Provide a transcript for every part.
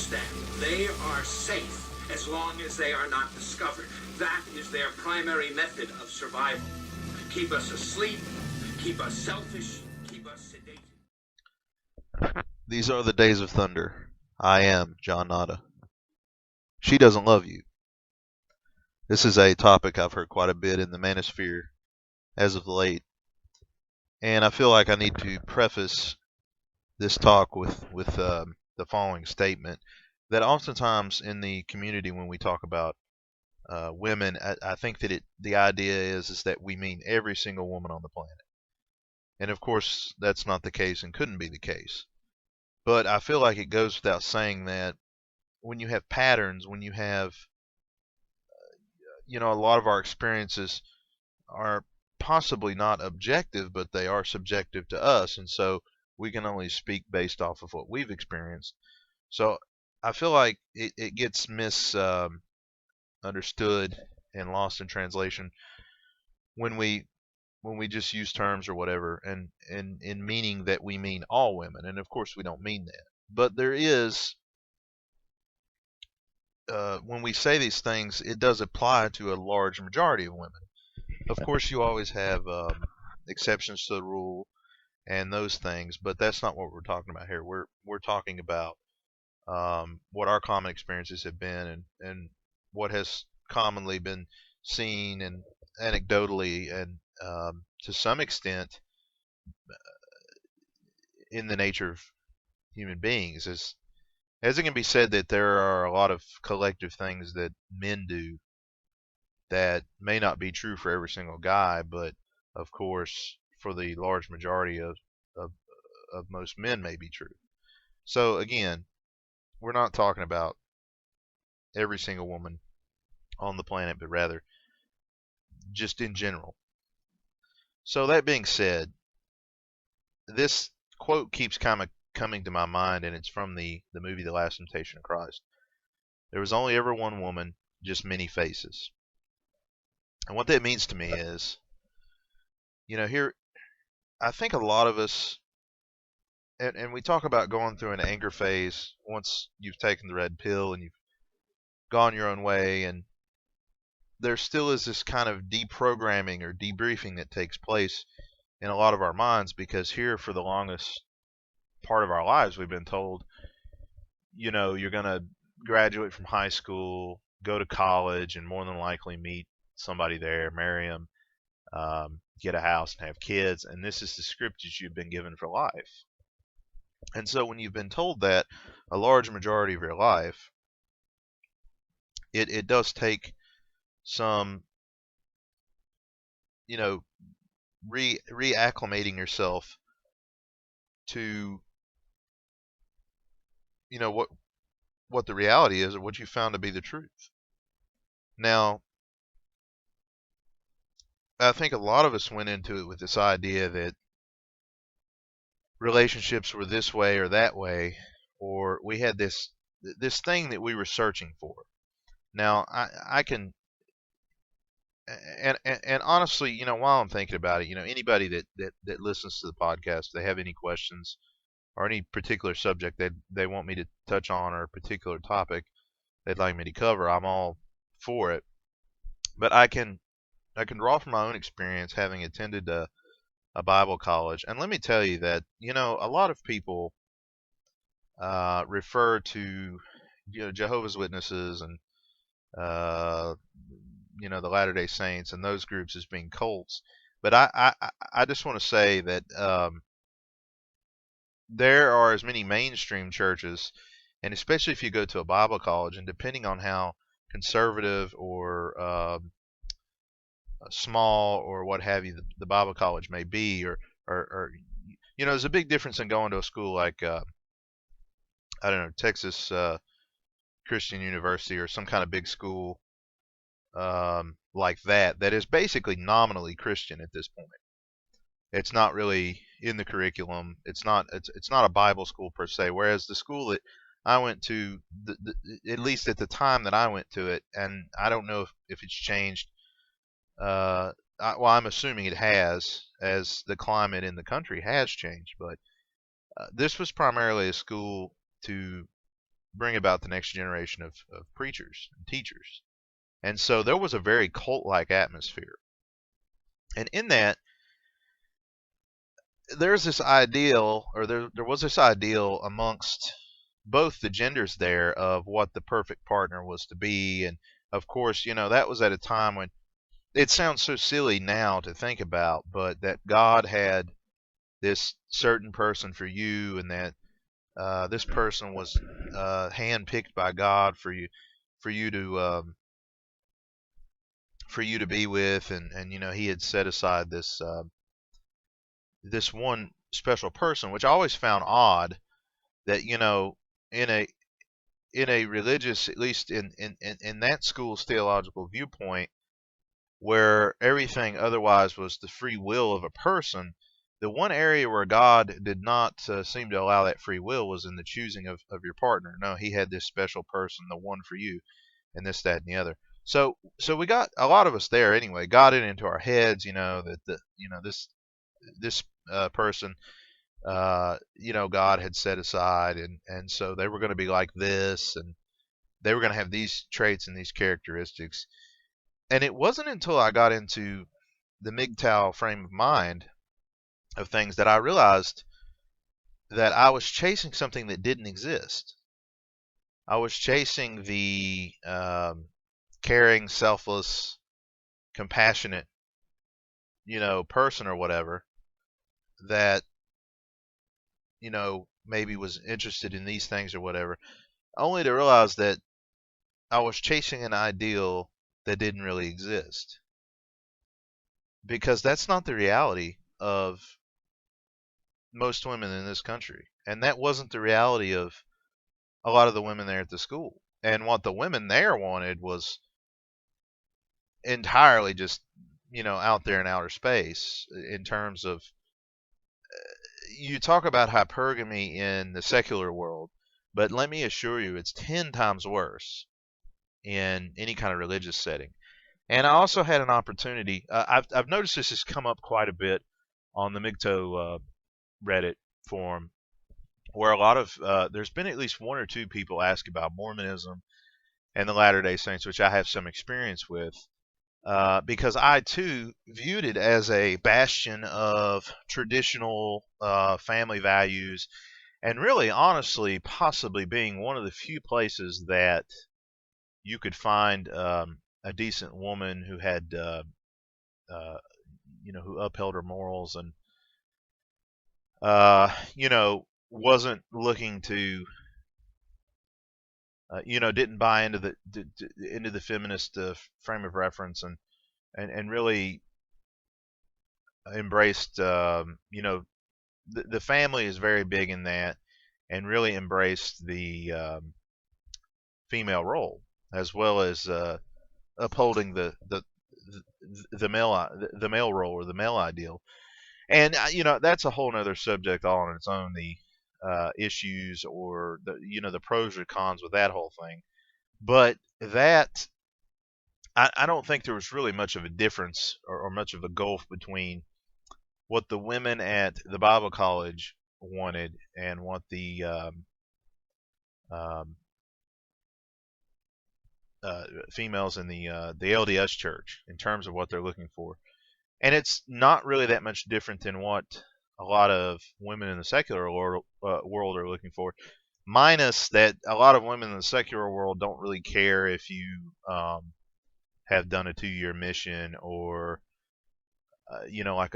understand. They are safe as long as they are not discovered. That is their primary method of survival. Keep us asleep, keep us selfish, keep us sedated. These are the days of thunder. I am John Nada. She doesn't love you. This is a topic I've heard quite a bit in the manosphere as of late, and I feel like I need to preface this talk with the following statement: that oftentimes in the community, when we talk about women, I think that the idea is that we mean every single woman on the planet, and of course that's not the case and couldn't be the case. But I feel like it goes without saying that when you have patterns, when you have, a lot of our experiences are possibly not objective, but they are subjective to us, and so we can only speak based off of what we've experienced. So I feel like it gets misunderstood and lost in translation when we just use terms or whatever, and in meaning that we mean all women, and of course we don't mean that. But there is, when we say these things, it does apply to a large majority of women. Of course, you always have exceptions to the rule and those things, but that's not what we're talking about here. We're talking about what our common experiences have been, and what has commonly been seen and anecdotally, and to some extent in the nature of human beings. As it can be said that there are a lot of collective things that men do that may not be true for every single guy, but of course for the large majority of, of most men may be true. So again, we're not talking about every single woman on the planet, but rather just in general. So that being said, this quote keeps kind of coming to my mind, and it's from the movie The Last Temptation of Christ. There was only ever one woman, just many faces. And what that means to me is, here, I think a lot of us, and we talk about going through an anger phase once you've taken the red pill and you've gone your own way, and there still is this kind of deprogramming or debriefing that takes place in a lot of our minds, because here for the longest part of our lives we've been told, you're going to graduate from high school, go to college, and more than likely meet somebody there, marry them, get a house and have kids, and this is the script that you've been given for life. And so when you've been told that a large majority of your life, it does take some, reacclimating yourself to, what the reality is, or what you found to be the truth. Now, I think a lot of us went into it with this idea that relationships were this way or that way, or we had this thing that we were searching for. Now, I can, and honestly, while I'm thinking about it, anybody that listens to the podcast, if they have any questions or any particular subject that they want me to touch on, or a particular topic they'd like me to cover, I'm all for it. But I can draw from my own experience, having attended a Bible college, and let me tell you that a lot of people refer to Jehovah's Witnesses and the Latter-day Saints and those groups as being cults, but I just want to say that there are as many mainstream churches, and especially if you go to a Bible college, and depending on how conservative or small or what have you the Bible college may be, or there's a big difference in going to a school like I don't know, Texas Christian University, or some kind of big school like that is basically nominally Christian at this point. It's not really in the curriculum. It's not a Bible school per se. Whereas the school that I went to, at least at the time that I went to it, and I don't know if it's changed. I'm assuming it has, as the climate in the country has changed. But this was primarily a school to bring about the next generation of preachers and teachers. And so there was a very cult-like atmosphere. And in that, there's this ideal, or there was this ideal amongst both the genders there of what the perfect partner was to be. And of course, that was at a time when it sounds so silly now to think about, but that God had this certain person for you, and that this person was handpicked by God for you, for you to be with, and He had set aside this one special person, which I always found odd that in a religious, at least in that school's theological viewpoint, where everything otherwise was the free will of a person, the one area where God did not seem to allow that free will was in the choosing of your partner. No, He had this special person, the one for you, and this, that, and the other. So we got a lot of us there anyway. Got it into our heads, that this person, God had set aside, and so they were going to be like this, and they were going to have these traits and these characteristics. And it wasn't until I got into the MGTOW frame of mind of things that I realized that I was chasing something that didn't exist. I was chasing the caring, selfless, compassionate, person or whatever that, maybe was interested in these things or whatever, only to realize that I was chasing an ideal that didn't really exist. Because that's not the reality of most women in this country. And that wasn't the reality of a lot of the women there at the school. And what the women there wanted was entirely just, out there in outer space in terms of, you talk about hypergamy in the secular world, but let me assure you, it's 10 times worse in any kind of religious setting. And I also had an opportunity. I've noticed this has come up quite a bit on the MGTOW Reddit forum, where a lot of there's been at least one or two people ask about Mormonism and the Latter-day Saints, which I have some experience with, because I too viewed it as a bastion of traditional family values, and really, honestly, possibly being one of the few places that you could find a decent woman who had, who upheld her morals and, wasn't looking to, didn't buy into the feminist frame of reference, and really embraced, the family is very big in that, and really embraced the female role, as well as upholding the male role, or the male ideal. And that's a whole other subject all on its own, the issues, or the pros or cons with that whole thing. But that, I don't think there was really much of a difference, or much of a gulf between what the women at the Bible college wanted and what the um, females in the LDS church, in terms of what they're looking for. And it's not really that much different than what a lot of women in the secular world are looking for, minus that a lot of women in the secular world don't really care if you have done a 2-year mission, or like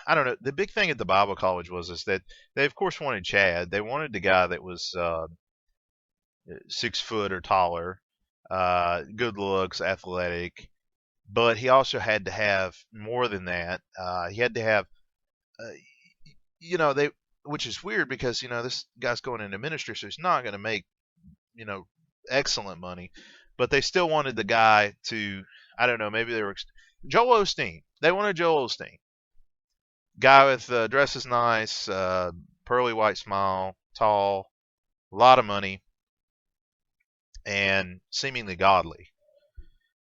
I don't know. The big thing at the Bible college is that they of course wanted Chad. They wanted the guy that was 6 foot or taller, good looks, athletic, but he also had to have more than that. He had to have, they, which is weird because this guy's going into ministry, so he's not going to make excellent money, but they still wanted the guy to, I don't know, maybe they were Joel Osteen. They wanted Joel Osteen, guy with dresses nice, pearly white smile, tall, a lot of money, and seemingly godly.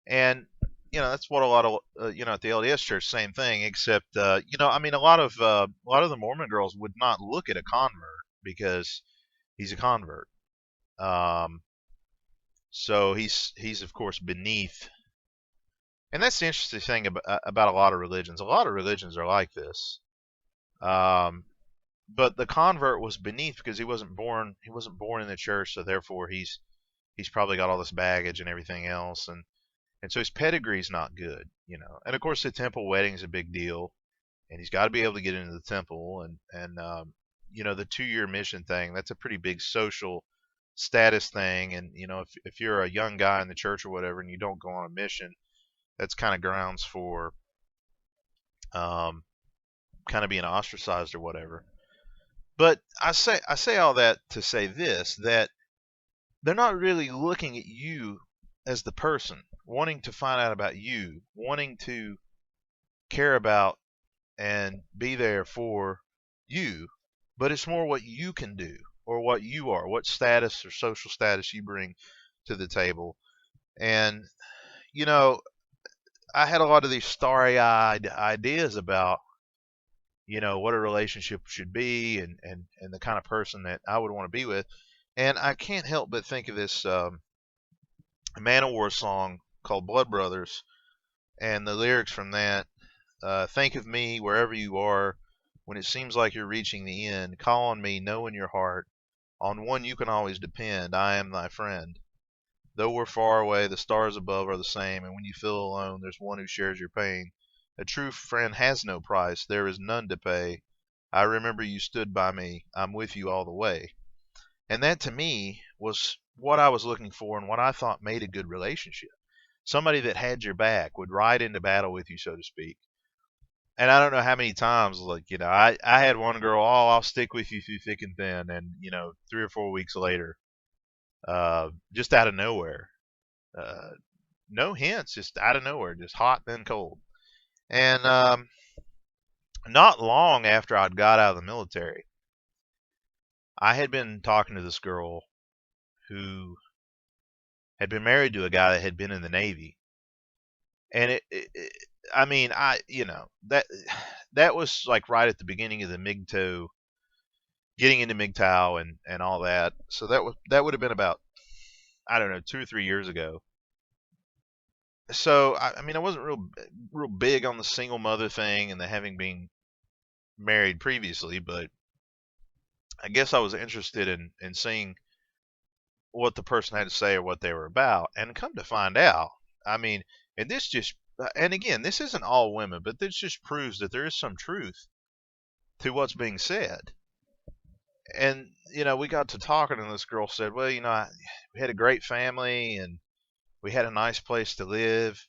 And that's what a lot of at the LDS church, same thing, except I mean, a lot of the Mormon girls would not look at a convert because he's a convert. So he's of course beneath, and that's the interesting thing about a lot of religions. A lot of religions are like this. But the convert was beneath because he wasn't born in the church, so therefore he's probably got all this baggage and everything else, and so his pedigree's not good, you know. And of course the temple wedding's a big deal, and he's got to be able to get into the temple, and you know, the 2-year mission thing, that's a pretty big social status thing. And you know, if you're a young guy in the church or whatever and you don't go on a mission, that's kind of grounds for kind of being ostracized or whatever. But I say all that to say this, that they're not really looking at you as the person, wanting to find out about you, wanting to care about and be there for you, but it's more what you can do or what you are, what status or social status you bring to the table. And, you know, I had a lot of these starry-eyed ideas about, you know, what a relationship should be, and the kind of person that I would want to be with. And I can't help but think of this Manowar song called Blood Brothers, and the lyrics from that. Think of me wherever you are, when it seems like you're reaching the end. Call on me, know in your heart, on one you can always depend. I am thy friend. Though we're far away, the stars above are the same, and when you feel alone, there's one who shares your pain. A true friend has no price, there is none to pay. I remember you stood by me, I'm with you all the way. And that to me was what I was looking for and what I thought made a good relationship. Somebody that had your back, would ride into battle with you, so to speak. And I don't know how many times, like, you know, I had one girl, oh, I'll stick with you through thick and thin. And, you know, 3 or 4 weeks later, just out of nowhere, uh, no hints, just out of nowhere, just hot then cold. And not long after I'd got out of the military, I had been talking to this girl who had been married to a guy that had been in the Navy. And I mean, you know, that was like right at the beginning of the MGTOW, getting into MGTOW and all that. So that would have been about, I don't know, 2 or 3 years ago. So I mean, I wasn't real big on the single mother thing and the having been married previously, but I guess I was interested in seeing what the person had to say or what they were about. And come to find out, I mean, and this just, and again, this isn't all women, but this just proves that there is some truth to what's being said. And, you know, we got to talking, and this girl said, well, you know, we had a great family, and we had a nice place to live,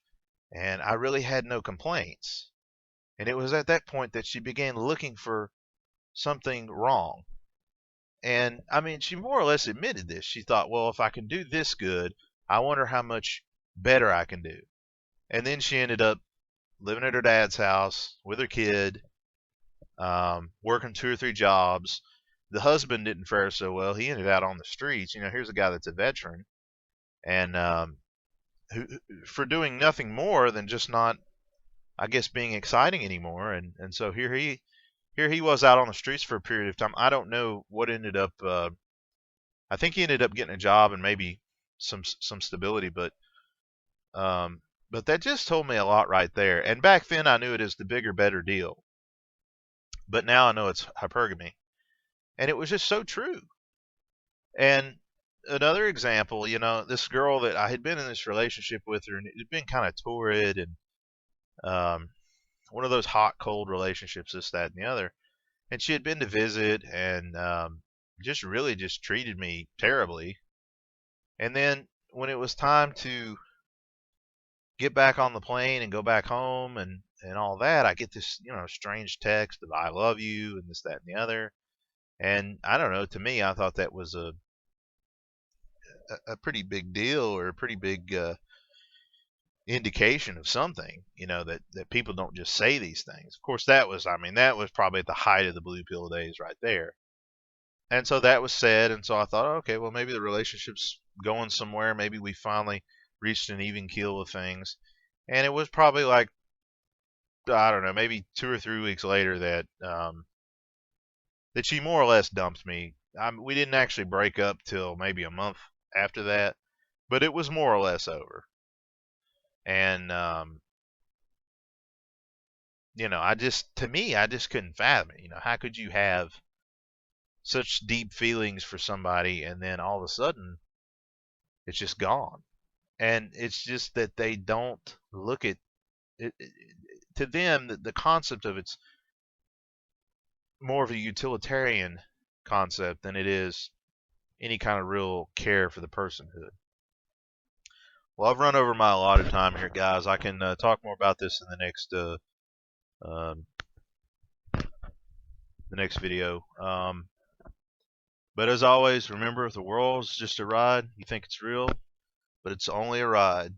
and I really had no complaints. And it was at that point that she began looking for something wrong. And, I mean, she more or less admitted this. She thought, well, if I can do this good, I wonder how much better I can do. And then she ended up living at her dad's house with her kid, working 2 or 3 jobs. The husband didn't fare so well. He ended out on the streets. You know, here's a guy that's a veteran, and who, for doing nothing more than just not, I guess, being exciting anymore. And so here he was out on the streets for a period of time. I don't know what ended up. I think he ended up getting a job and maybe some stability, but that just told me a lot right there. And back then I knew it as the bigger, better deal. But now I know it's hypergamy. And it was just so true. And another example, you know, this girl that I had been in this relationship with her, and it had been kind of torrid and one of those hot, cold relationships, this, that, and the other. And she had been to visit and just really just treated me terribly. And then when it was time to get back on the plane and go back home and all that, I get this, you know, strange text of I love you and this, that, and the other. And I don't know, to me, I thought that was a pretty big deal, or a pretty big indication of something, you know, that people don't just say these things. Of course, that was probably at the height of the blue pill days right there. And so that was said, and so I thought, okay, well, maybe the relationship's going somewhere. Maybe we finally reached an even keel with things. And it was probably like, I don't know, maybe 2 or 3 weeks later that that she more or less dumped me we didn't actually break up till maybe a month after that, but it was more or less over. And to me, I just couldn't fathom it. How could you have such deep feelings for somebody and then all of a sudden it's just gone? And it's just that they don't look at it, to them, the concept of it's more of a utilitarian concept than it is any kind of real care for the personhood. Well, I've run over my allotted time here, guys. I can talk more about this in um, the next video. But as always, remember, the world's just a ride. You think it's real, but it's only a ride.